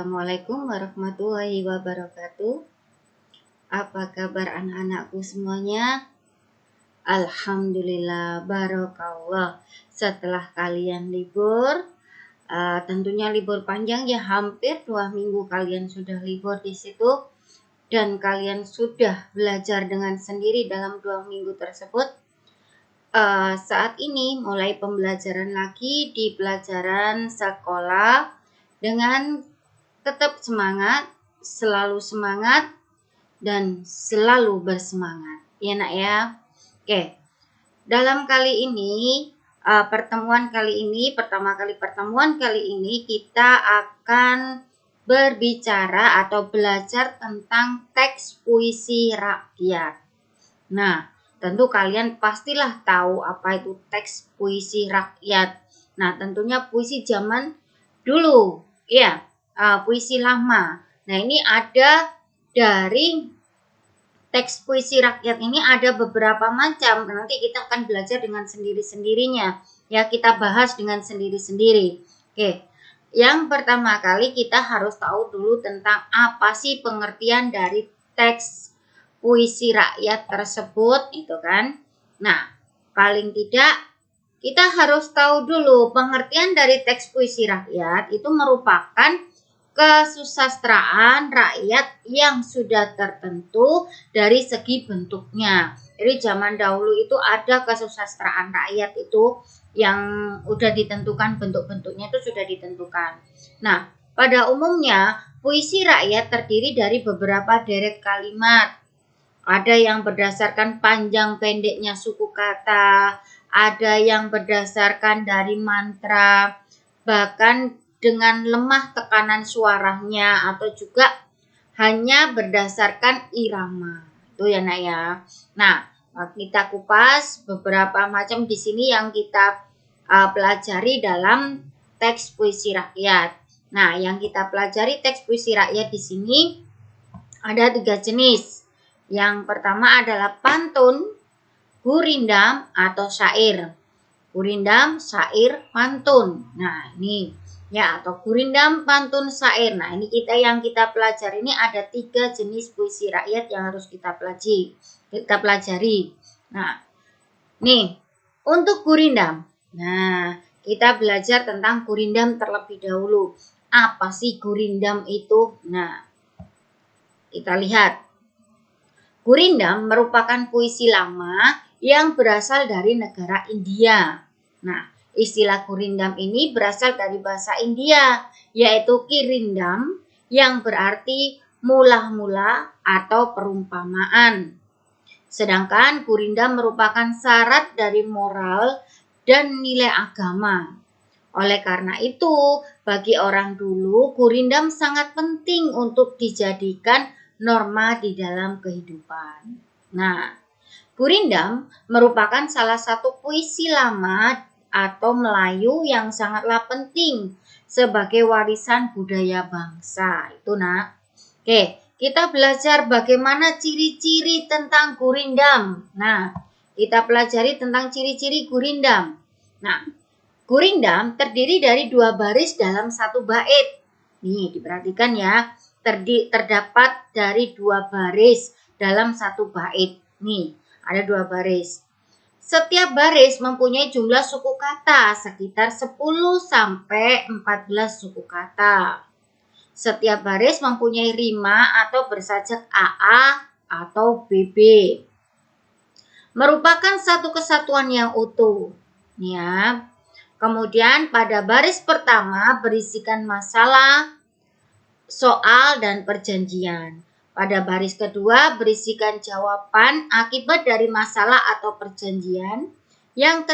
Assalamualaikum warahmatullahi wabarakatuh. Apa kabar anak-anakku semuanya? Alhamdulillah, barokallah. Setelah kalian libur, tentunya libur panjang ya, hampir 2 minggu kalian sudah libur di situ. Dan kalian sudah belajar dengan sendiri dalam 2 minggu tersebut. Saat ini mulai pembelajaran lagi di pelajaran sekolah dengan tetap semangat, selalu semangat, dan selalu bersemangat. Ya nak ya. Oke. Dalam kali ini, pertemuan kali ini kita akan berbicara atau belajar tentang teks puisi rakyat. Nah, tentu kalian pastilah tahu apa itu teks puisi rakyat. Nah, tentunya puisi zaman dulu, ya. Puisi lama. Nah, ini ada dari teks puisi rakyat ini ada beberapa macam. Nanti kita akan belajar dengan sendiri-sendirinya. Ya, kita bahas dengan sendiri-sendiri. Oke. Yang pertama kali kita harus tahu dulu tentang apa sih pengertian dari teks puisi rakyat tersebut, itu kan. Nah, paling tidak kita harus tahu dulu pengertian dari teks puisi rakyat itu merupakan kesusastraan rakyat yang sudah tertentu dari segi bentuknya. Jadi zaman dahulu itu ada kesusastraan rakyat itu yang udah ditentukan, bentuk-bentuknya itu sudah ditentukan. Nah, pada umumnya puisi rakyat terdiri dari beberapa deret kalimat. Ada yang berdasarkan panjang pendeknya suku kata, ada yang berdasarkan dari mantra, bahkan dengan lemah tekanan suaranya, atau juga hanya berdasarkan irama. Itu ya nak ya. Nah, kita kupas beberapa macam di sini yang kita pelajari dalam teks puisi rakyat. Nah, yang kita pelajari teks puisi rakyat di sini ada 3 jenis. Yang pertama adalah pantun, gurindam, atau syair. Gurindam, syair, pantun. Nah, ini ya, atau gurindam, pantun, syair. Nah, ini yang kita pelajari ini ada 3 jenis puisi rakyat yang harus kita pelajari. Nah, nih untuk gurindam. Nah, kita belajar tentang gurindam terlebih dahulu. Apa sih gurindam itu? Nah, kita lihat. Gurindam merupakan puisi lama yang berasal dari negara India. Nah, istilah gurindam ini berasal dari bahasa India, yaitu kirindam, yang berarti mula-mula atau perumpamaan. Sedangkan gurindam merupakan syarat dari moral dan nilai agama. Oleh karena itu, bagi orang dulu, gurindam sangat penting untuk dijadikan norma di dalam kehidupan. Nah, gurindam merupakan salah satu puisi lama atau Melayu yang sangatlah penting sebagai warisan budaya bangsa. Itu nak. Oke, kita belajar bagaimana ciri-ciri tentang gurindam. Nah, kita pelajari tentang ciri-ciri gurindam. Nah, gurindam terdiri dari 2 baris dalam 1 bait. Nih, diperhatikan ya. Terdapat dari 2 baris dalam 1 bait. Nih, ada 2 baris. Setiap baris mempunyai jumlah suku kata sekitar 10 sampai 14 suku kata. Setiap baris mempunyai rima atau bersajak AA atau BB. Merupakan satu kesatuan yang utuh. Nih ya. Kemudian pada baris pertama berisikan masalah, soal, dan perjanjian. Pada baris kedua berisikan jawaban akibat dari masalah atau perjanjian yang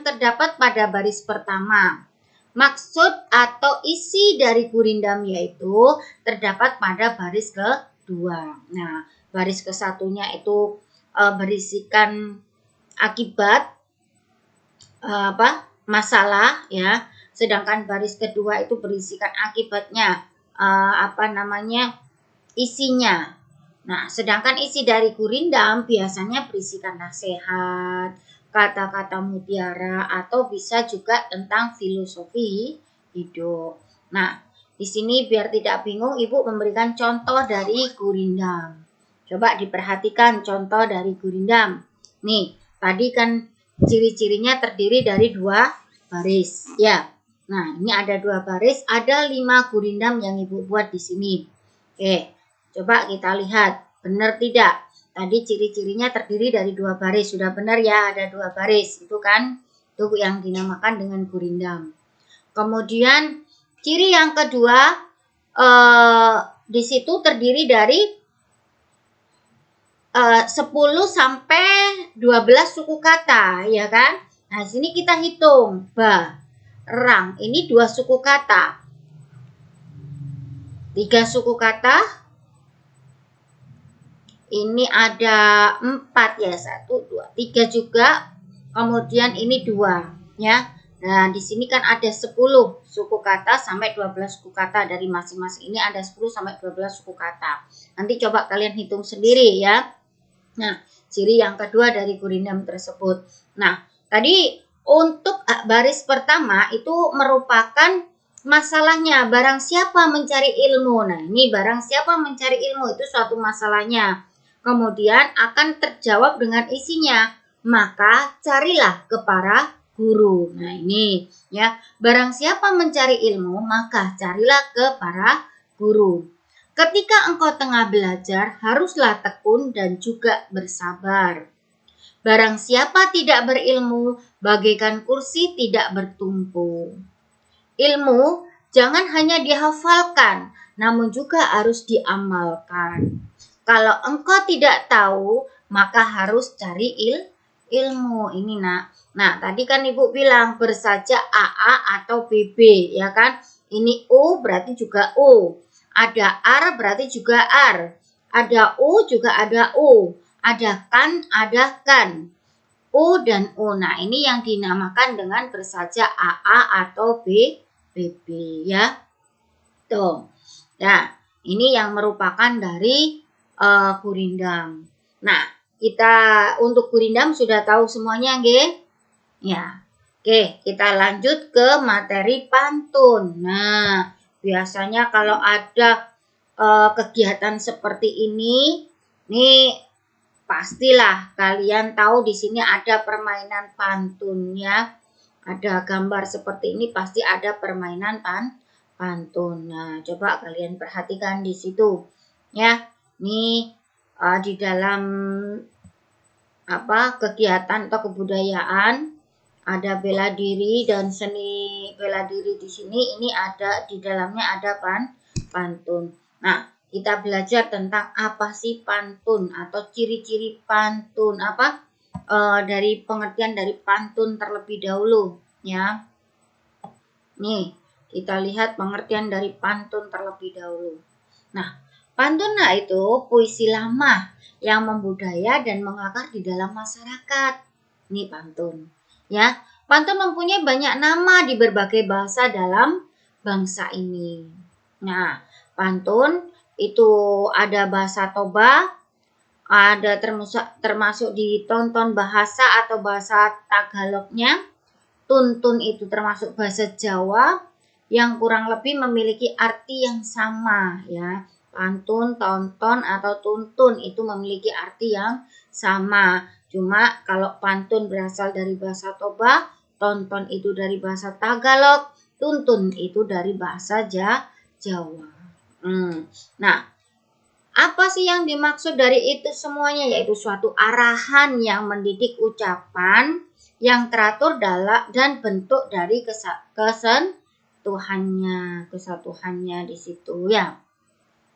terdapat pada baris pertama. Maksud atau isi dari gurindam yaitu terdapat pada baris kedua. Nah, baris ke-1-nya itu berisikan akibat masalah ya. Sedangkan baris kedua itu berisikan akibatnya isinya. Nah, sedangkan isi dari gurindam biasanya berisikan nasihat, kata-kata mutiara, atau bisa juga tentang filosofi hidup. Nah, Di sini biar tidak bingung, Ibu memberikan contoh dari gurindam. Coba diperhatikan contoh dari gurindam. Nih, tadi kan ciri-cirinya terdiri dari 2 baris, ya. Nah, ini ada 2 baris, ada 5 gurindam yang Ibu buat di sini. Oke, coba kita lihat, benar tidak? Tadi ciri-cirinya terdiri dari 2 baris, sudah benar ya, ada 2 baris, itu kan, itu yang dinamakan dengan gurindam. Kemudian ciri yang kedua, di situ terdiri dari 10 sampai 12 suku kata, ya kan? Nah, sini kita hitung. Barang, ini 2 suku kata. 3 suku kata. Ini ada 4 ya, 1, 2, 3 juga. Kemudian ini 2, ya. Nah, di sini kan ada 10 suku kata sampai 12 suku kata. Dari masing-masing ini ada 10 sampai 12 suku kata. Nanti coba kalian hitung sendiri ya. Nah, ciri yang kedua dari gurindam tersebut. Nah, tadi untuk baris pertama itu merupakan masalahnya barang siapa mencari ilmu. Nah, ini barang siapa mencari ilmu itu suatu masalahnya. Kemudian akan terjawab dengan isinya. Maka carilah ke para guru. Nah, ini ya, barang siapa mencari ilmu, maka carilah ke para guru. Ketika engkau tengah belajar, haruslah tekun dan juga bersabar. Barang siapa tidak berilmu, bagaikan kursi tidak bertumpu. Ilmu jangan hanya dihafalkan, namun juga harus diamalkan. Kalau engkau tidak tahu, maka harus cari ilmu. Ini nak. Nah, tadi kan Ibu bilang bersaja AA atau BB, ya kan? Ini U berarti juga U. Ada R berarti juga R. Ada U juga ada U. Ada kan. U dan U. Nah, ini yang dinamakan dengan bersaja AA atau BB ya. Tuh. Nah, ini yang merupakan dari gurindam. Nah, kita untuk gurindam sudah tahu semuanya, nggih? Ya. Oke, kita lanjut ke materi pantun. Nah, biasanya kalau ada kegiatan seperti ini, nih pastilah kalian tahu di sini ada permainan pantunnya. Ada gambar seperti ini pasti ada permainan pantun. Nah, coba kalian perhatikan di situ. Ya, nih di dalam kegiatan atau kebudayaan ada bela diri dan seni bela diri di sini. Ini ada di dalamnya ada pantun. Nah, kita belajar tentang apa sih pantun atau ciri-ciri pantun dari pengertian dari pantun terlebih dahulu ya. Nih, kita lihat pengertian dari pantun terlebih dahulu. Nah, pantun itu puisi lama yang membudaya dan mengakar di dalam masyarakat. Ini pantun. Ya, pantun mempunyai banyak nama di berbagai bahasa dalam bangsa ini. Nah, pantun itu ada bahasa Toba, ada termasuk di tonton bahasa atau bahasa Tagalognya. Tuntun itu termasuk bahasa Jawa yang kurang lebih memiliki arti yang sama ya. Pantun, tonton atau tuntun itu memiliki arti yang sama. Cuma kalau pantun berasal dari bahasa Toba, tonton itu dari bahasa Tagalog, tuntun itu dari bahasa Jawa. Nah, apa sih yang dimaksud dari itu semuanya? Yaitu suatu arahan yang mendidik ucapan yang teratur dan bentuk dari kesatuannya di situ ya.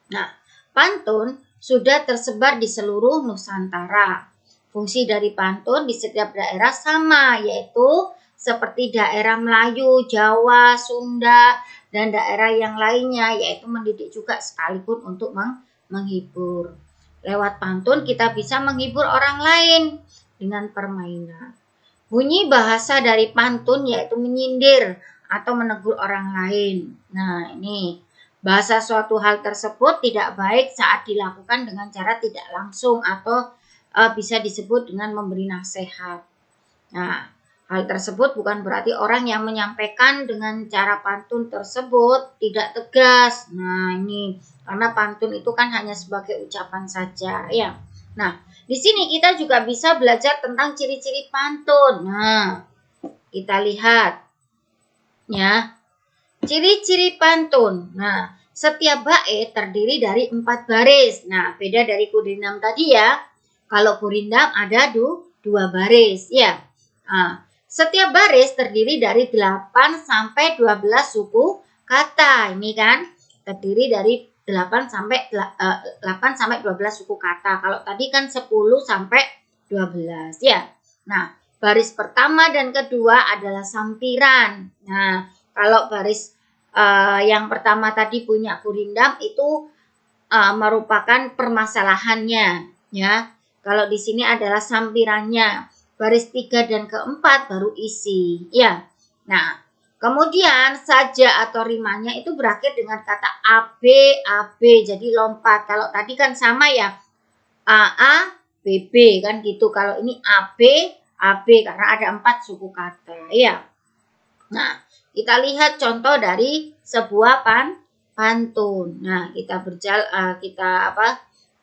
Nah, pantun sudah tersebar di seluruh Nusantara. Fungsi dari pantun di setiap daerah sama, yaitu seperti daerah Melayu, Jawa, Sunda, dan daerah yang lainnya, yaitu mendidik juga sekaligus untuk menghibur. Lewat pantun kita bisa menghibur orang lain dengan permainan. Bunyi bahasa dari pantun yaitu menyindir atau menegur orang lain. Nah, ini bahasa suatu hal tersebut tidak baik saat dilakukan dengan cara tidak langsung atau bisa disebut dengan memberi nasihat. Nah, Hal tersebut bukan berarti orang yang menyampaikan dengan cara pantun tersebut tidak tegas. Nah, ini karena pantun itu kan hanya sebagai ucapan saja, ya. Nah, di sini kita juga bisa belajar tentang ciri-ciri pantun. Nah, kita lihat ya. Ciri-ciri pantun. Nah, setiap bait terdiri dari 4 baris. Nah, beda dari gurindam tadi ya. Kalau gurindam ada 2 baris, ya. Nah, setiap baris terdiri dari 8 sampai 12 suku kata. Ini kan terdiri dari 8 sampai 12 suku kata. Kalau tadi kan 10 sampai 12, ya. Nah, baris pertama dan kedua adalah sampiran. Nah, kalau baris yang pertama tadi punya gurindam itu merupakan permasalahannya, ya. Kalau di sini adalah sampirannya. Baris 3 dan keempat baru isi, ya. Nah, kemudian saja atau rimanya itu berakhir dengan kata AB, AB, jadi lompat. Kalau tadi kan sama ya, AA, BB kan gitu. Kalau ini AB, AB karena ada 4 suku kata, ya. Nah, kita lihat contoh dari sebuah pantun. Nah,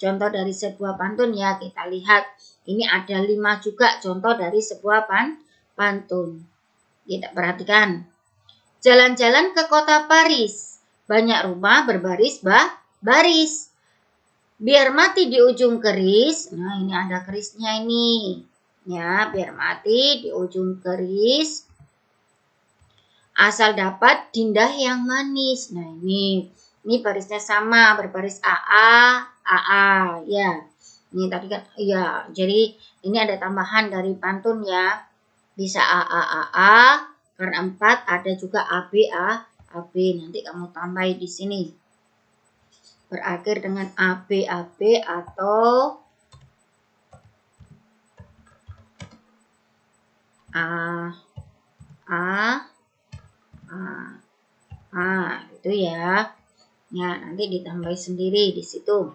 contoh dari sebuah pantun ya, kita lihat. Ini ada 5 juga contoh dari sebuah pantun. Kita perhatikan. Jalan-jalan ke kota Paris, banyak rumah berbaris baris. Biar mati di ujung keris. Nah, ini ada kerisnya ini. Ya, biar mati di ujung keris. Asal dapat dindah yang manis. Nah, ini barisnya sama, berbaris AA, AA, ya. Ini tadi kan, ya. Jadi ini ada tambahan dari pantun ya. Bisa AA, AA, karena 4 ada juga AB, AB. Nanti kamu tambahin di sini. Berakhir dengan AB, AB atau itu ya. Ya, nanti ditambahin sendiri di situ.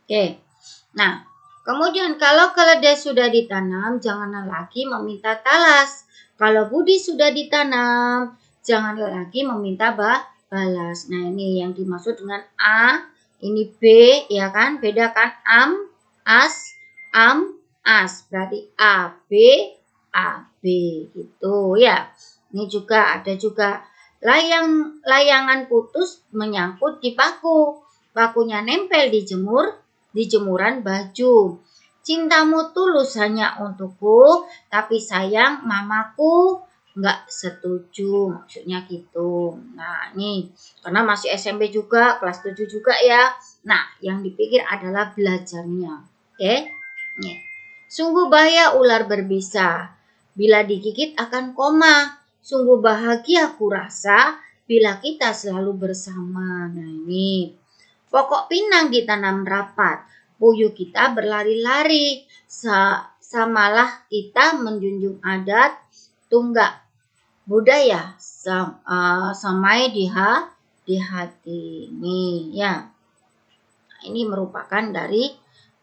Oke. Nah, kemudian kalau keledai sudah ditanam, janganlah lagi meminta talas. Kalau budi sudah ditanam, janganlah lagi meminta balas. Nah, ini yang dimaksud dengan A, ini B, ya kan? Beda kan? As, as. Berarti A, B, gitu ya. Ini juga ada juga layangan putus menyangkut di paku. Pakunya nempel di jemuran baju. Cintamu tulus hanya untukku, tapi sayang mamaku nggak setuju. Maksudnya gitu. Nah, ini karena masih SMP juga, kelas 7 juga ya. Nah, yang dipikir adalah belajarnya. Oke? Nih. Sungguh bahaya ular berbisa. Bila digigit akan koma. Sungguh bahagia ku rasa bila kita selalu bersama. Nah, ini. Pokok pinang ditanam rapat, puyuh kita berlari-lari, samalah kita menjunjung adat, tunggak budaya, samai di hati. Ini ya, ini merupakan dari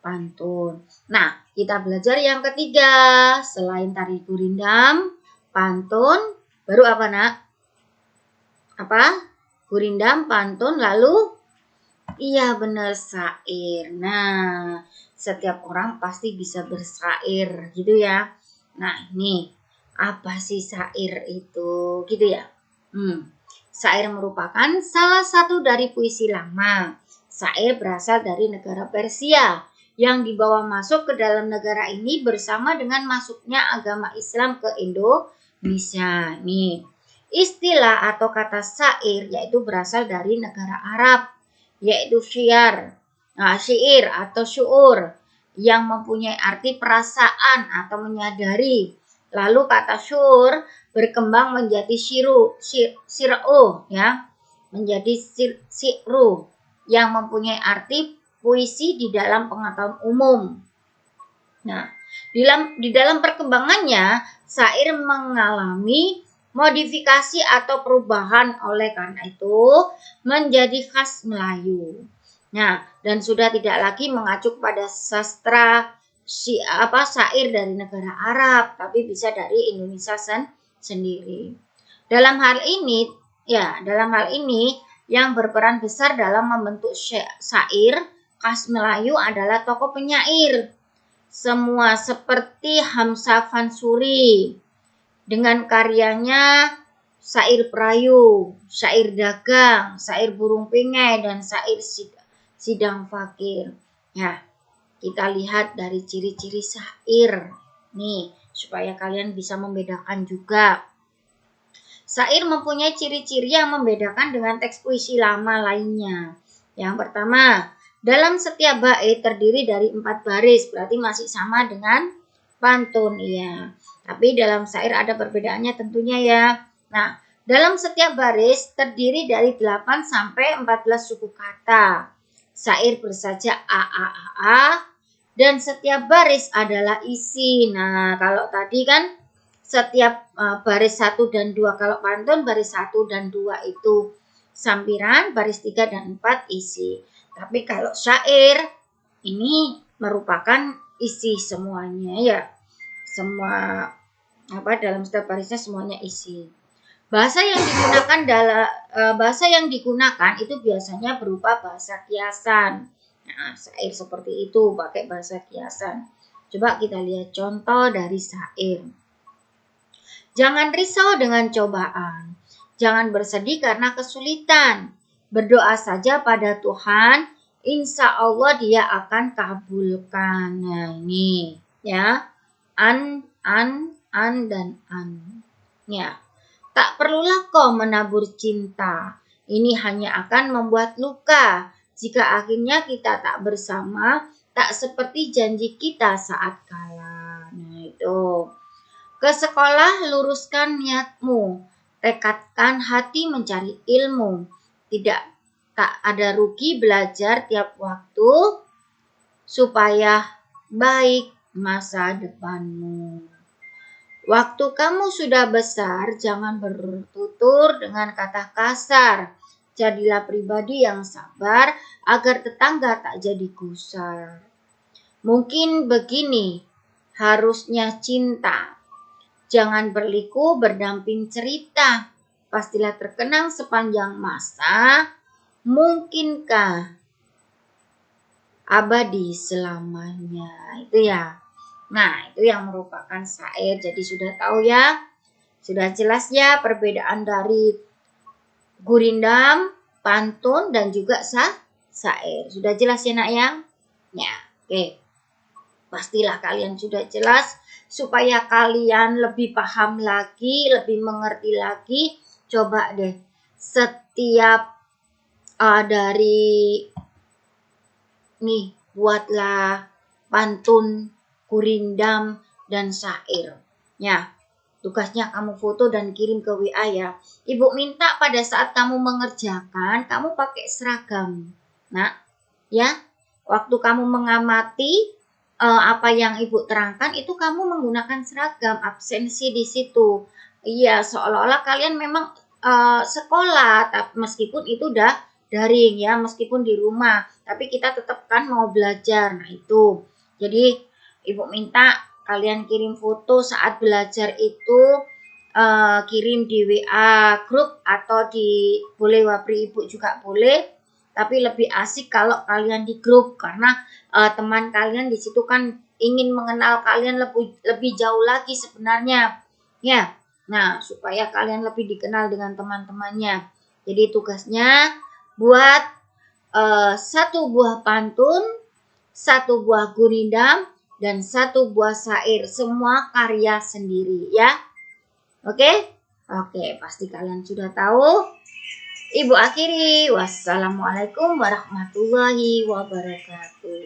pantun. Nah, kita belajar yang ketiga, selain tari gurindam, pantun, baru apa nak? Apa? Gurindam, pantun, lalu? Iya benar, syair. Nah, setiap orang pasti bisa bersyair gitu ya. Nah, ini apa sih syair itu? Gitu ya. Syair merupakan salah satu dari puisi lama. Syair berasal dari negara Persia yang dibawa masuk ke dalam negara ini bersama dengan masuknya agama Islam ke Indonesia. Nih, istilah atau kata syair yaitu berasal dari negara Arab, yaitu syair atau syuur yang mempunyai arti perasaan atau menyadari. Lalu kata syuur berkembang menjadi sir'u ya, menjadi si'ru yang mempunyai arti puisi di dalam pengetahuan umum. Nah, di dalam perkembangannya syair mengalami modifikasi atau perubahan, oleh karena itu menjadi khas Melayu. Nah, dan sudah tidak lagi mengacu pada sastra syair dari negara Arab, tapi bisa dari Indonesia sendiri. Dalam hal ini yang berperan besar dalam membentuk syair khas Melayu adalah tokoh penyair. Semua seperti Hamzah Fansuri dengan karyanya syair perayu, syair dagang, syair burung pingai, dan syair sidang fakir. Ya, kita lihat dari ciri-ciri syair nih, supaya kalian bisa membedakan juga. Syair mempunyai ciri-ciri yang membedakan dengan teks puisi lama lainnya. Yang pertama, dalam setiap bait terdiri dari 4 baris, berarti masih sama dengan pantun, ya. Tapi dalam syair ada perbedaannya tentunya ya. Nah, dalam setiap baris terdiri dari 8 sampai 14 suku kata. Syair bersaja a, dan setiap baris adalah isi. Nah, kalau tadi kan setiap baris 1 dan 2, kalau pantun baris 1 dan 2 itu sampiran, baris 3 dan 4 isi. Tapi kalau syair ini merupakan isi semuanya ya. Semua dalam setiap barisnya semuanya isi. Bahasa yang digunakan itu biasanya berupa bahasa kiasan. Nah, syair seperti itu pakai bahasa kiasan. Coba kita lihat contoh dari syair. Jangan risau dengan cobaan. Jangan bersedih karena kesulitan. Berdoa saja pada Tuhan, insya Allah Dia akan kabulkan. Nah, ini ya. An, dan an. Ya. Tak perlulah kau menabur cinta. Ini hanya akan membuat luka. Jika akhirnya kita tak bersama, tak seperti janji kita saat kala. Nah, itu. Ke sekolah luruskan niatmu, tekadkan hati mencari ilmu. Tak ada rugi belajar tiap waktu, supaya baik masa depanmu. Waktu kamu sudah besar, jangan bertutur dengan kata kasar. Jadilah pribadi yang sabar, agar tetangga tak jadi gusar. Mungkin begini, harusnya cinta. Jangan berliku berdamping cerita, pastilah terkenang sepanjang masa, mungkinkah abadi selamanya. Itu ya. Nah, itu yang merupakan syair. Jadi sudah tahu ya, sudah jelas ya perbedaan dari gurindam, pantun, dan juga syair. Sudah jelas ya nak ya? Ya, oke. Pastilah kalian sudah jelas. Supaya kalian lebih paham lagi, lebih mengerti lagi, coba deh setiap dari nih buatlah pantun, gurindam, dan syair. Ya, tugasnya kamu foto dan kirim ke WA ya. Ibu minta pada saat kamu mengerjakan, kamu pakai seragam. Nah, ya, waktu kamu mengamati apa yang ibu terangkan itu kamu menggunakan seragam, absensi di situ. Iya, seolah-olah kalian memang sekolah, tapi meskipun itu udah daring ya, meskipun di rumah, tapi kita tetap kan mau belajar. Nah itu, jadi ibu minta kalian kirim foto saat belajar itu, kirim di WA grup atau boleh wapri ibu juga boleh, tapi lebih asik kalau kalian di grup karena teman kalian di situ kan ingin mengenal kalian lebih jauh lagi sebenarnya ya. Nah, supaya kalian lebih dikenal dengan teman-temannya. Jadi tugasnya buat 1 buah pantun, 1 buah gurindam, dan 1 buah syair. Semua karya sendiri ya. Oke? Oke, pasti kalian sudah tahu. Ibu akhiri. Wassalamualaikum warahmatullahi wabarakatuh.